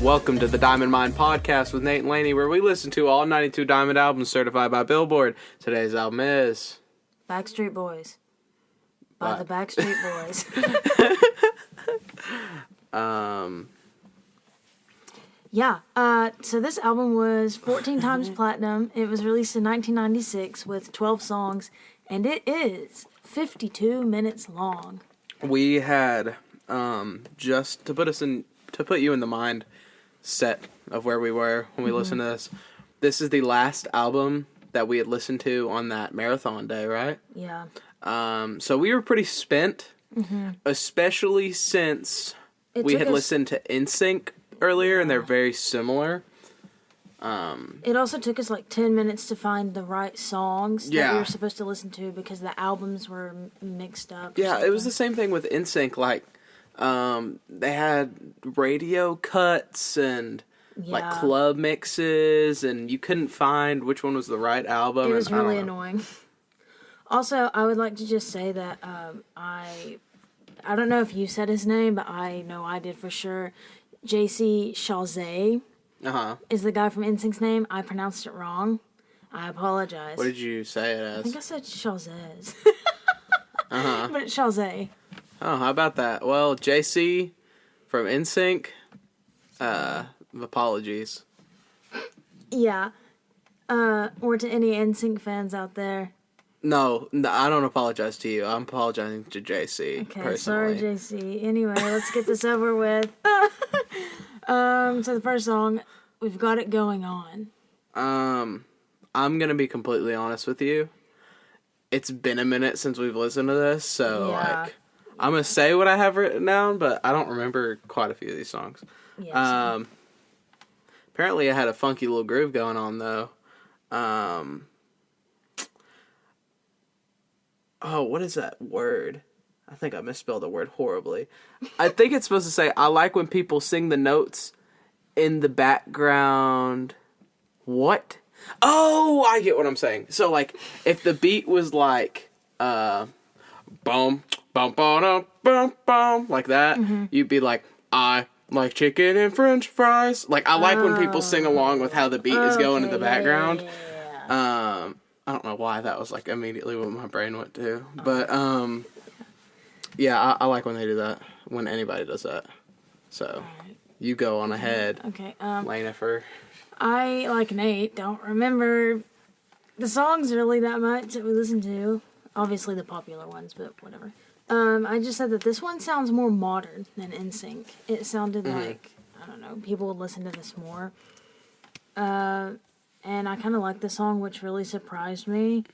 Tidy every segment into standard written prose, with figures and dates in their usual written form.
Welcome to the Diamond Mine Podcast with Nate and Laney, where we listen to all 92 Diamond albums certified by Billboard. Today's album is... Backstreet Boys. By the Backstreet Boys. So this album was 14 times platinum. It was released in 1996 with 12 songs, and it is 52 minutes long. We had, just to put you in the mind set of where we were when we listened to this. This is the last album that we had listened to on that marathon day, right? Yeah. So we were pretty spent, especially since we had listened to NSYNC earlier, and they're very similar. It also took us like 10 minutes to find the right songs that we were supposed to listen to because the albums were mixed up. Yeah, it was the same thing with NSYNC. Like, they had radio cuts and like club mixes, and you couldn't find which one was the right album. It was really annoying. Also, I would like to just say that I don't know if you said his name, but I know I did for sure. JC Chazé is the guy from NSYNC's name. I pronounced it wrong. I apologize. What did you say it as? I think I said Chazé. But it's Chazé. Oh, how about that? Well, JC from NSYNC, apologies. Yeah. Or to any NSYNC fans out there. No, I don't apologize to you. I'm apologizing to JC. Okay, personally. sorry, JC. Anyway, let's get this over with. So the first song, We've Got It Going On. I'm gonna be completely honest with you. It's been a minute since we've listened to this, so I'm gonna say what I have written down, but I don't remember quite a few of these songs. Yeah, apparently it had a funky little groove going on though. What is that word? I think I misspelled the word horribly. I think it's supposed to say, I like when people sing the notes in the background. What? Oh, I get what I'm saying. So, like, if the beat was like, bum, bum, bum, bum, bum, bum, like that, you'd be like, I like chicken and french fries. Like, I like when people sing along with how the beat is going in the background. Yeah. I don't know why that was, like, immediately what my brain went to. But, I like when they do that, when anybody does that. So, you go on ahead. Okay, Lanifer. I, like Nate, don't remember the songs really that much that we listened to. Obviously the popular ones, but whatever. I just said that this one sounds more modern than NSYNC. It sounded like, I don't know, people would listen to this more. And I kind of liked the song, which really surprised me.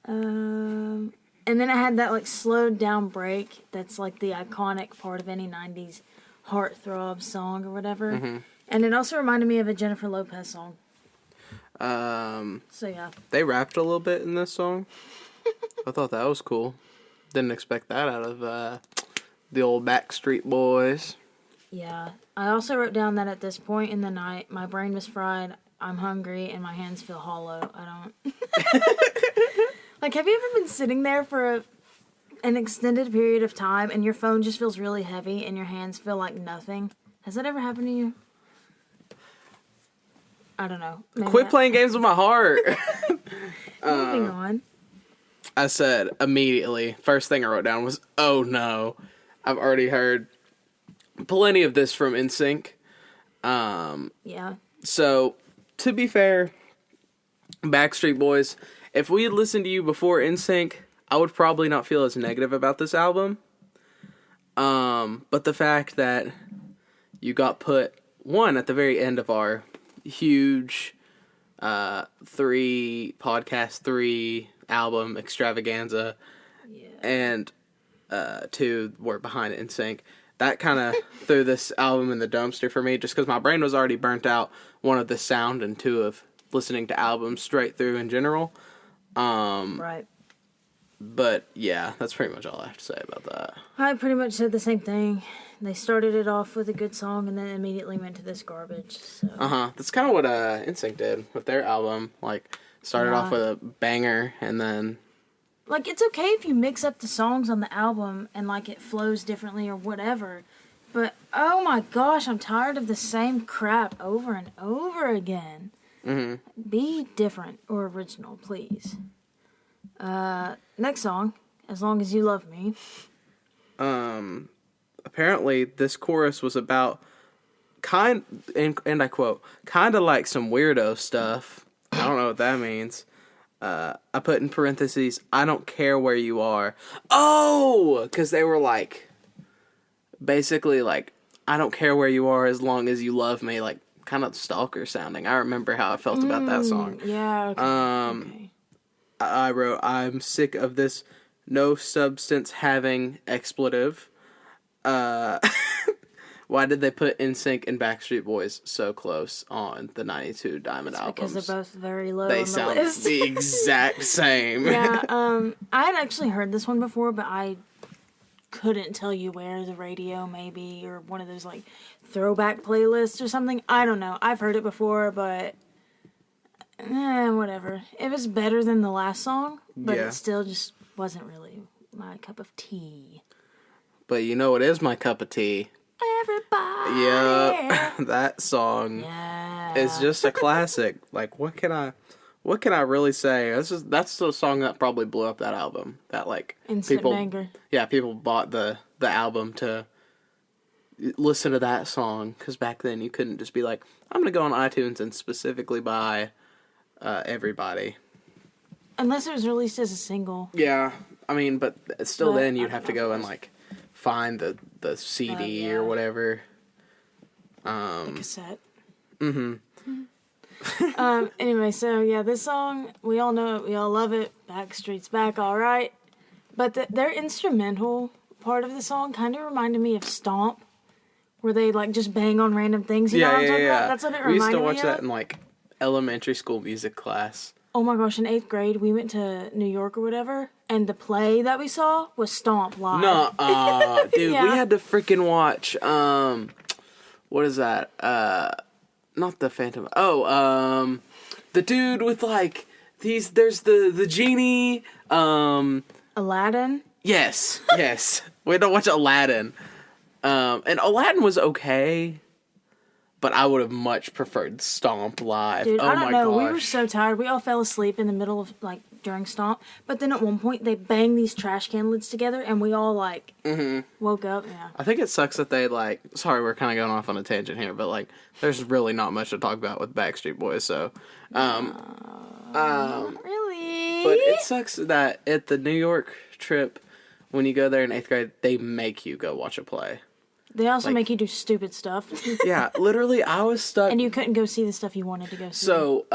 And then it had that, like, slowed down break that's, like, the iconic part of any 90s heartthrob song or whatever. And it also reminded me of a Jennifer Lopez song. So, yeah. They rapped a little bit in this song. I thought that was cool. Didn't expect that out of the old Backstreet Boys. Yeah. I also wrote down that at this point in the night, my brain was fried, I'm hungry, and my hands feel hollow. I don't... Like, have you ever been sitting there for an extended period of time and your phone just feels really heavy and your hands feel like nothing? Has that ever happened to you? I don't know. Quit playing games with my heart. Moving on. I said immediately, first thing I wrote down was, oh no. I've already heard plenty of this from NSYNC. Yeah. So, to be fair, Backstreet Boys, if we had listened to you before NSYNC, I would probably not feel as negative about this album. But the fact that you got put, one, at the very end of our huge 3 album extravaganza, and 2 were behind NSYNC, that kind of threw this album in the dumpster for me, just because my brain was already burnt out, one, of the sound, and 2, of listening to albums straight through in general. Right. But, yeah, that's pretty much all I have to say about that. I pretty much said the same thing. They started it off with a good song and then immediately went to this garbage. So. That's kind of what NSYNC did with their album. Like, started off with a banger and then... Like, it's okay if you mix up the songs on the album and, like, it flows differently or whatever. But, oh my gosh, I'm tired of the same crap over and over again. Mm-hmm. Be different or original, please. Next song, As Long As You Love Me. Apparently this chorus was about and I quote, kind of like some weirdo stuff. I don't know what that means. I put in parentheses, I don't care where you are. Oh! Because they were like, basically like, I don't care where you are as long as you love me. Like, kind of stalker sounding. I remember how I felt about that song. Yeah, okay. Okay. I wrote, I'm sick of this no substance having expletive. Why did they put NSYNC and Backstreet Boys so close on the 92 Diamond albums? Because they're both very low on They the sound list. the exact same. Yeah, I had actually heard this one before, but I couldn't tell you where. The radio, maybe, or one of those, like, throwback playlists or something. I don't know. I've heard it before, but whatever. It was better than the last song, but Yeah. it still just wasn't really my cup of tea. But you know what is my cup of tea? Everybody. Yeah, that song Yeah. is just a classic. Like, what can I really say? That's the song that probably blew up that album. That like Instant banger. Yeah, people bought the album to listen to that song because back then you couldn't just be like, I'm gonna go on iTunes and specifically buy Everybody. Unless it was released as a single. Yeah, I mean, but still, But then I you'd don't have to know go if it and was- like find the CD yeah. or whatever. The cassette. Mm-hmm. Anyway, so yeah, this song, we all know it, we all love it. Backstreet's back, alright. But their instrumental part of the song kind of reminded me of Stomp, where they like just bang on random things. You know what I'm talking about? That's what it We reminded used to me watch of. that in like elementary school music class. Oh my gosh, in 8th grade, we went to New York or whatever, and the play that we saw was Stomp live. Nuh-uh. Dude, Yeah. we had to freaking watch, what is that? Not the Phantom. Oh, the dude with like, there's the genie, Aladdin? yes. We had to watch Aladdin. And Aladdin was okay, but I would have much preferred Stomp live. Dude, Oh I don't my know. gosh. We were so tired. We all fell asleep in the middle of, like, during Stomp. But then at one point, they banged these trash can lids together, and we all, like, woke up. Yeah. I think it sucks that they, like, sorry, we're kind of going off on a tangent here, but, like, there's really not much to talk about with Backstreet Boys, so, Not really. but it sucks that at the New York trip, when you go there in 8th grade, they make you go watch a play. They also like- make you do stupid stuff. Yeah, literally, I was stuck. And you couldn't go see the stuff you wanted to go see. So,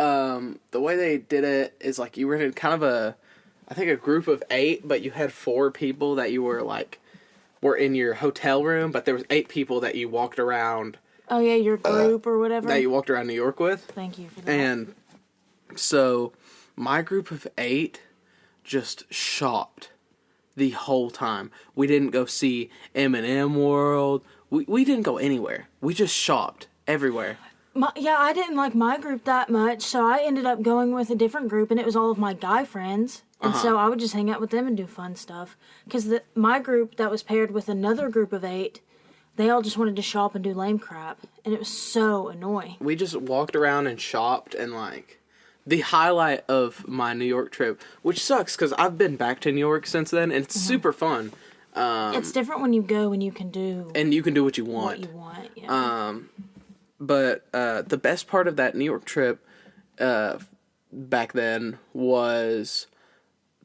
the way they did it is, like, you were in kind of I think a group of 8, but you had 4 people that you were, like, were in your hotel room, but there was 8 people that you walked around. Oh, yeah, your group or whatever. That you walked around New York with. Thank you for that. And so, my group of 8 just shopped the whole time. We didn't go see M&M World. We didn't go anywhere. We just shopped everywhere. I didn't like my group that much, so I ended up going with a different group, and it was all of my guy friends. And so I would just hang out with them and do fun stuff. Because my group that was paired with another group of 8, they all just wanted to shop and do lame crap. And it was so annoying. We just walked around and shopped, and, like, the highlight of my New York trip, which sucks because I've been back to New York since then, and it's super fun. It's different when you go and you can do And you can do what you want. what you want. Yeah. But the best part of that New York trip back then was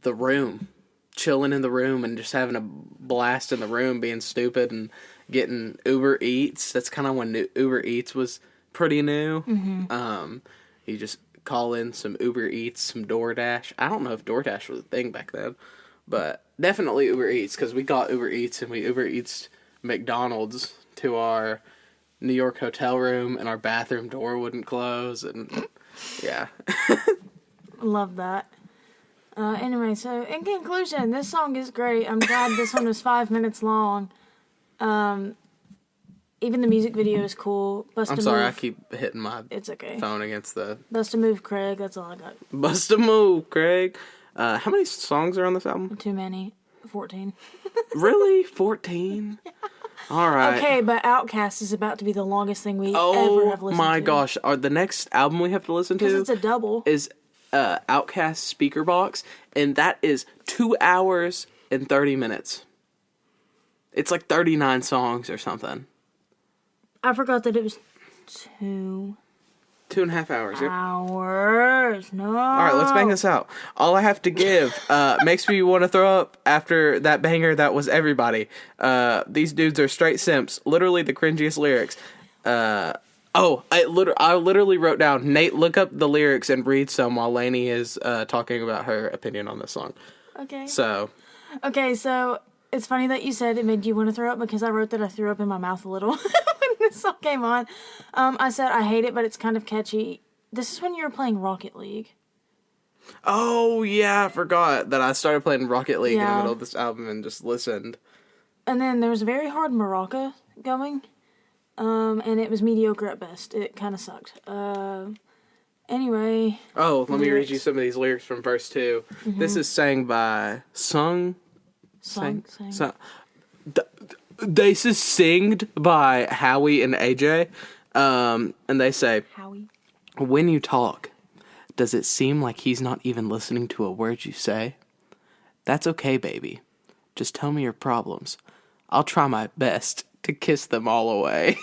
the room. Chilling in the room and just having a blast in the room, being stupid and getting Uber Eats. That's kind of when Uber Eats was pretty new. You just call in some Uber Eats, some DoorDash. I don't know if DoorDash was a thing back then, but definitely Uber Eats, because we got Uber Eats and we Uber Eats McDonald's to our New York hotel room, and our bathroom door wouldn't close, and yeah. Love that. Anyway, so in conclusion, this song is great. I'm glad this one was 5 minutes long. Even the music video is cool. I'm sorry, I keep hitting my It's okay. phone against the... Bust a move, Craig. That's all I got. Bust a move, Craig. How many songs are on this album? Too many. 14. Really? 14? All right. Okay, but Outkast is about to be the longest thing we ever have listened to. Oh my gosh. The next album we have to listen to Because it's a double. is Outkast Speaker Box, and that is 2 hours and 30 minutes. It's like 39 songs or something. I forgot that it was 2.5 hours. hours. No. All right, let's bang this out. All I Have to Give makes me want to throw up after that banger that was Everybody. These dudes are straight simps. Literally the cringiest lyrics. I literally wrote down, Nate, look up the lyrics and read some while Lainey is talking about her opinion on this song. Okay. So It's funny that you said it made you want to throw up because I wrote that I threw up in my mouth a little when this song came on. I said I hate it, but it's kind of catchy. This is when you were playing Rocket League. Oh, yeah, I forgot that I started playing Rocket League in the middle of this album and just listened. And then there was a very hard maraca going, and it was mediocre at best. It kind of sucked. Anyway. Oh, let me read you some of these lyrics from verse 2. Mm-hmm. This is sang by This is singed by Howie and AJ, and they say, Howie. When you talk, does it seem like he's not even listening to a word you say? That's okay, baby. Just tell me your problems. I'll try my best to kiss them all away.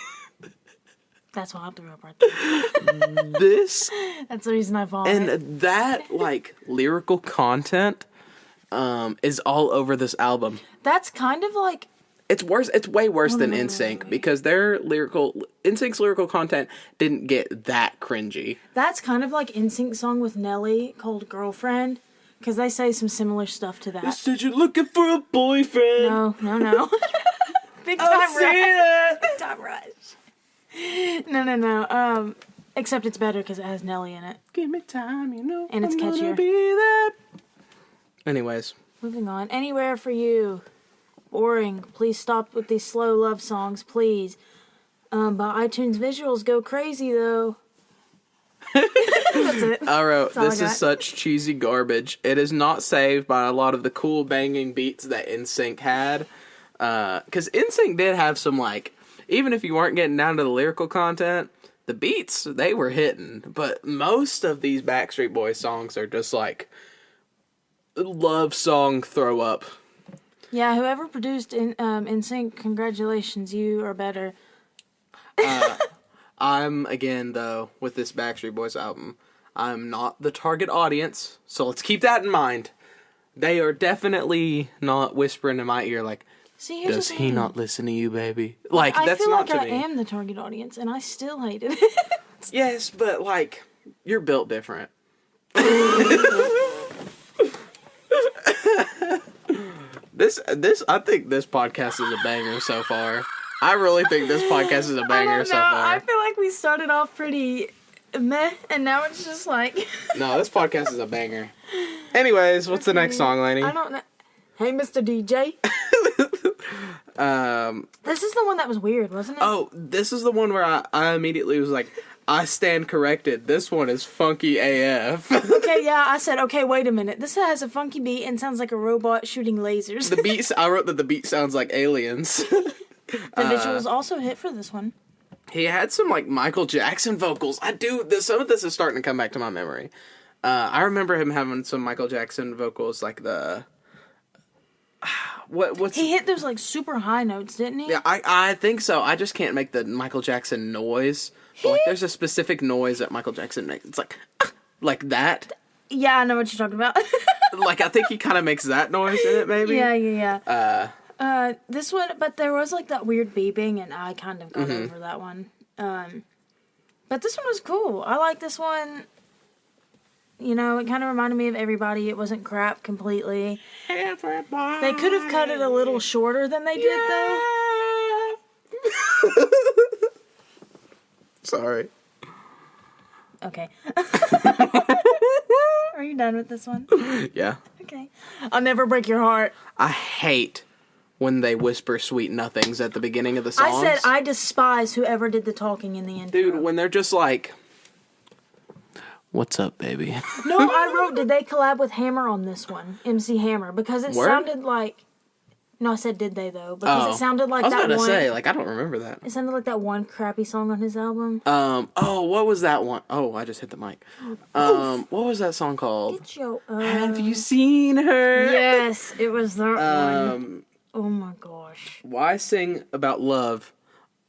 That's why I threw up right there. That's the reason I vomited. And that, lyrical content is all over this album. That's kind of like... It's worse. It's way worse than NSYNC because NSYNC's lyrical content didn't get that cringy. That's kind of like NSYNC's song with Nelly called Girlfriend, because they say some similar stuff to that. You said you're looking for a boyfriend. No. Big time rush. Big time rush. No. Except it's better because it has Nelly in it. Give me time, and it's I'm catchier. Be there. Anyways. Moving on. Anywhere for You. Boring. Please stop with these slow love songs, please. But iTunes visuals go crazy, though. That's it. I wrote, this is such cheesy garbage. It is not saved by a lot of the cool banging beats that NSYNC had. Because NSYNC did have some, even if you weren't getting down to the lyrical content, the beats, they were hitting. But most of these Backstreet Boys songs are just, love song throw up. Yeah, whoever produced NSYNC, congratulations, you are better. I'm, again, though, with this Backstreet Boys album, I'm not the target audience, so let's keep that in mind. They are definitely not whispering in my ear does he not listen to you, baby? That's not to me. I feel like I am the target audience, and I still hated it. Yes, but, you're built different. I think this podcast is a banger so far. I really think this podcast is a banger so far. I feel like we started off pretty meh, and now it's just No, this podcast is a banger. Anyways, what's the next song, Lainey? I don't know. Hey, Mr. DJ. This is the one that was weird, wasn't it? Oh, this is the one where I immediately was like, I stand corrected. This one is funky AF. Okay, yeah, I said, okay, wait a minute. This has a funky beat and sounds like a robot shooting lasers. I wrote that the beat sounds like aliens. The visuals also hit for this one. He had some, Michael Jackson vocals. Some of this is starting to come back to my memory. I remember him having some Michael Jackson vocals, He hit those, super high notes, didn't he? Yeah, I think so. I just can't make the Michael Jackson noise. But, there's a specific noise that Michael Jackson makes. It's like that. Yeah, I know what you're talking about. I think he kind of makes that noise in it, maybe. Yeah. This one, but there was, that weird beeping, and I kind of got over that one. But this one was cool. I like this one. It kind of reminded me of Everybody. It wasn't crap completely. Everybody. They could have cut it a little shorter than they did, though. Sorry. Okay. Are you done with this one? Yeah. Okay. I'll Never Break Your Heart. I hate when they whisper sweet nothings at the beginning of the songs. I said I despise whoever did the talking in the intro. Dude, when they're just what's up, baby? No, I wrote, did they collab with Hammer on this one? MC Hammer. Because it sounded like No, I said did they though, because it sounded like I was that about to one. say, like, I don't remember that. It sounded like that one crappy song on his album. What was that one? Oh, I just hit the mic. What was that song called? Get your, Have you seen her? Yes, it was that one. Oh my gosh. Why sing about love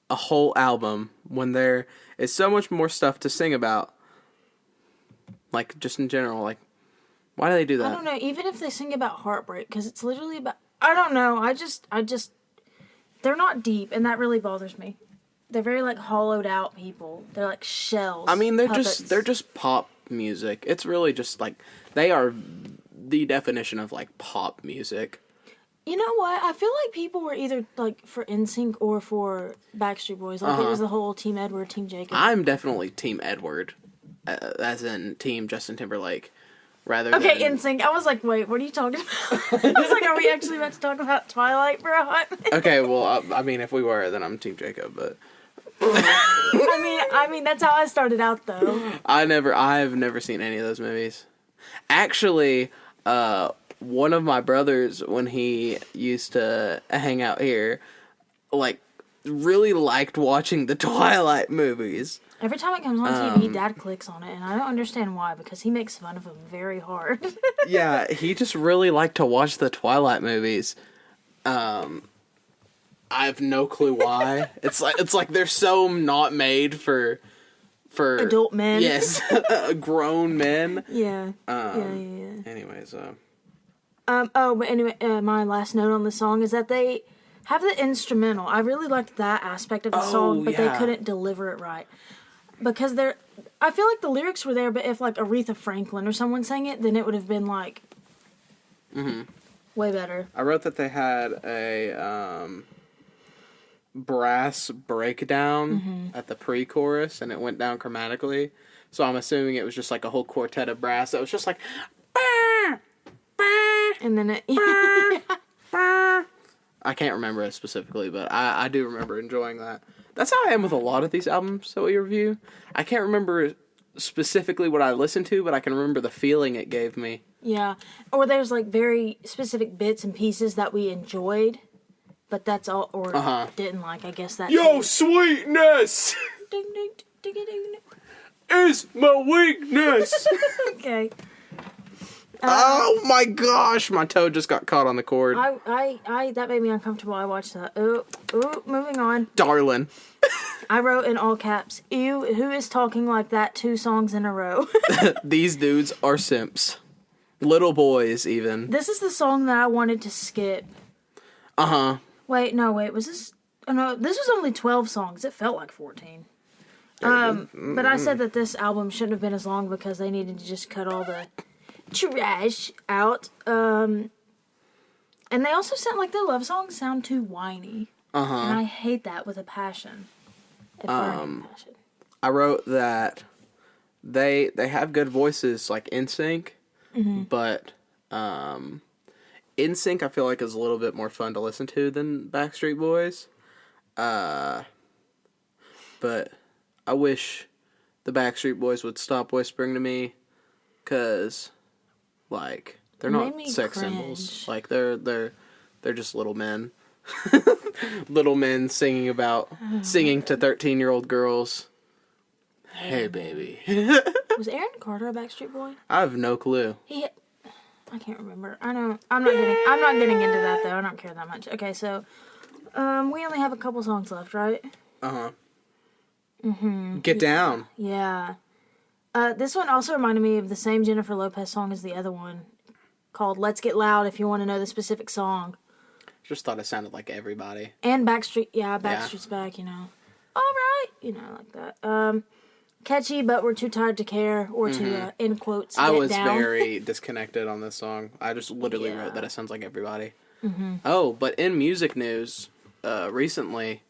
a whole album when there is so much more stuff to sing about? Like, just in general, like, why do they do that? I don't know, even if they sing about heartbreak, because it's literally about, I don't know, I just, they're not deep, and that really bothers me. They're very, like, hollowed out people. They're like shells. I mean, puppets. they're just pop music. It's really just, like, they are the definition of, like, pop music. You know what? I feel like people were either, like, for NSYNC or for Backstreet Boys. Like, it was the whole Team Edward, Team Jacob. I'm definitely Team Edward, as in Team Justin Timberlake, rather Okay, than... NSYNC. I was like, wait, what are you talking about? I was like, are we actually about to talk about Twilight for a hot minute? Okay, well, I mean, if we were, then I'm Team Jacob, but... I mean, that's how I started out, though. I've never seen any of those movies. Actually, one of my brothers, when he used to hang out here, like, really liked watching the Twilight movies. Every time it comes on TV, Dad clicks on it, and I don't understand why, because he makes fun of him very hard. Yeah, he just really liked to watch the Twilight movies. I have no clue why. It's like they're so not made for adult men. Yes, grown men. Yeah. Yeah. Anyways, but anyway, my last note on the song is that they have the instrumental. I really liked that aspect of the song, but they couldn't deliver it right. Because I feel like the lyrics were there, but if like Aretha Franklin or someone sang it, then it would have been like way better. I wrote that they had a brass breakdown at the pre-chorus, and it went down chromatically. So I'm assuming it was just like a whole quartet of brass that was just like, bah, bah, and then it. bah, bah. I can't remember it specifically, but I do remember enjoying that. That's how I am with a lot of these albums that we review. I can't remember specifically what I listened to, but I can remember the feeling it gave me. Yeah. Or there's like very specific bits and pieces that we enjoyed, but that's all, or didn't like, I guess that. Yo, sweetness! Ding, ding, ding, ding, ding. Is my weakness! Okay. Oh my gosh, my toe just got caught on the cord. That made me uncomfortable. I watched that. Ooh, moving on. Darling. I wrote in all caps, ew, who is talking like that 2 songs in a row? These dudes are simps. Little boys, even. This is the song that I wanted to skip. Wait, was this... Oh, no, this was only 12 songs. It felt like 14. But I said that this album shouldn't have been as long because they needed to just cut all the trash out. And they also sound like their love songs sound too whiny. And I hate that with a passion. A burning passion. I wrote that they have good voices like NSYNC, but NSYNC I feel like is a little bit more fun to listen to than Backstreet Boys. But I wish the Backstreet Boys would stop whispering to me, cause like they're not sex symbols. Like they're just little men. Little men singing to 13-year-old girls. Hey, baby. Was Aaron Carter a Backstreet Boy? I have no clue. I can't remember. I'm not getting into that though. I don't care that much. Okay, so we only have a couple songs left, right? Get down. Yeah. This one also reminded me of the same Jennifer Lopez song as the other one, called "Let's Get Loud." If you want to know the specific song. Just thought it sounded like Everybody. And Backstreet's back, you know. All right, you know, like that. Catchy, but we're too tired to care, or to, in quotes, get down. I was very disconnected on this song. I just literally wrote that it sounds like Everybody. Oh, but in music news, recently,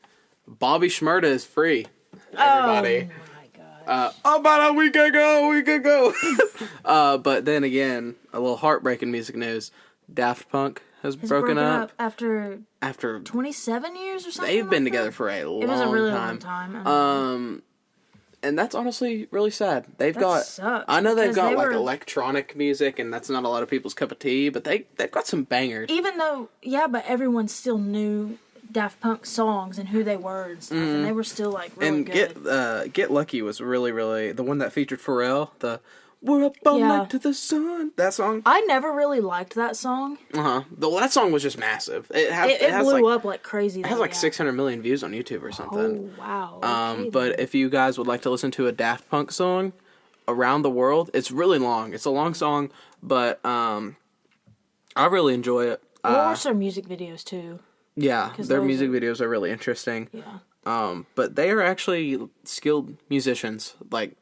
Bobby Shmurda is free. Everybody. Oh my god. About a week ago. But then again, a little heartbreaking music news. Daft Punk has broken up after 27 years or something. They've been together for a long time. It was a really long time. And that's honestly really sad. They've That got. sucks, I know they've because got they like were- electronic music, and that's not a lot of people's cup of tea. But they've got some bangers. Even though, yeah, but everyone still knew Daft Punk songs and who they were and stuff, and they were still like really And good. Get Lucky was really the one that featured Pharrell. The We're Up All Yeah. Night to the Sun. That song. I never really liked that song. That song was just massive. It It blew up like crazy. It has like 600 million views on YouTube or something. Oh wow. Okay, But then. if you guys would like to listen to a Daft Punk song around the world, it's really long. It's a long song, but I really enjoy it. We'll watch their music videos too. Yeah, 'Cause their those music are- videos are really interesting. Yeah. But they are actually skilled musicians. Like,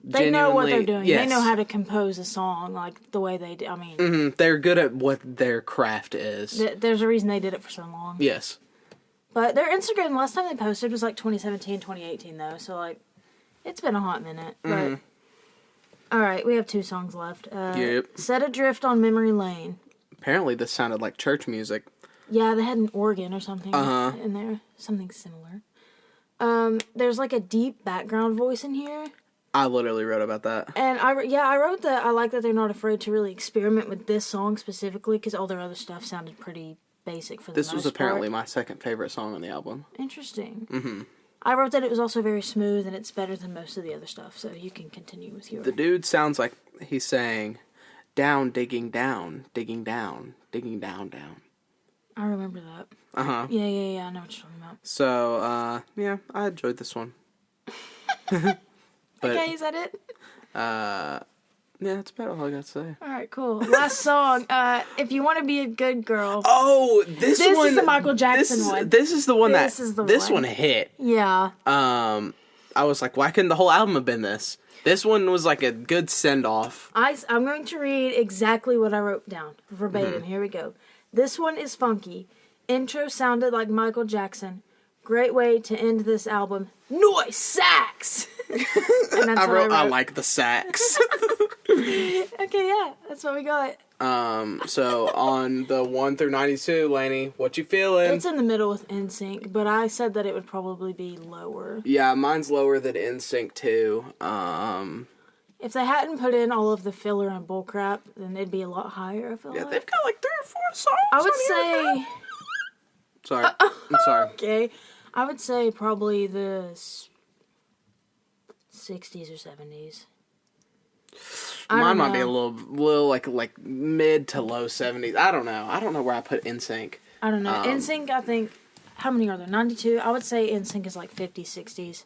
They know what they're genuinely- doing. Yes. They know how to compose a song like the way they do. I mean, They're good at what their craft is. there's a reason they did it for so long. Yes. But their Instagram, last time they posted was like 2017, 2018 though. So like, it's been a hot minute. But all right, we have 2 songs left. Yep. Set Adrift on Memory Lane. Apparently, this sounded like church music. Yeah, they had an organ or something in there. Something similar. There's like a deep background voice in here. I literally wrote about that. And I wrote that I like that they're not afraid to really experiment with this song specifically because all their other stuff sounded pretty basic for the most This part. was apparently my second favorite song on the album. Interesting. Mm-hmm. I wrote that it was also very smooth and it's better than most of the other stuff, so you can continue with your... The dude sounds like he's saying, down, digging down, digging down, digging down, down. I remember that. Uh-huh. Yeah, I know what you're talking about. So, yeah, I enjoyed this one. But, Okay, is that it? yeah, that's about all I got to say. Alright, cool. Last song. If you want to be a good girl. Oh, this one... is the Michael Jackson one. This is the one This is the This one. one hit. Yeah. I was like, why couldn't the whole album have been this? This one was like a good send-off. I'm going to read exactly what I wrote down. Verbatim. Here we go. This one is funky. Intro sounded like Michael Jackson. Great way to end this album. Noise sax! And that's I what wrote, I like the sax. Okay, yeah. That's what we got. So on the 1 through 92, Lainey, what you feeling? It's in the middle with NSYNC, but I said that it would probably be lower. Yeah, mine's lower than NSYNC too. If they hadn't put in all of the filler and bullcrap, then it'd be a lot higher, I feel Yeah, like. they've got like 3 or 4 songs. I would on here. say... Sorry, I'm sorry. Okay. I would say probably the 60s or 70s. Mine might be a little like mid to low 70s. I don't know. I don't know where I put NSYNC. I don't know. NSYNC, I think, how many are there? 92? I would say NSYNC is like 50s, 60s.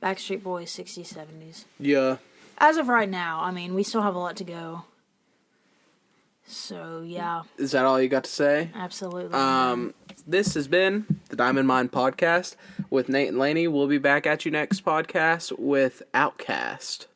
Backstreet Boys, 60s, 70s. Yeah. As of right now, I mean, we still have a lot to go. So, yeah, Is that all you got to say? absolutely. This has been the Diamond Mine Podcast with Nate and Lainey. We'll be back at you next podcast with Outkast.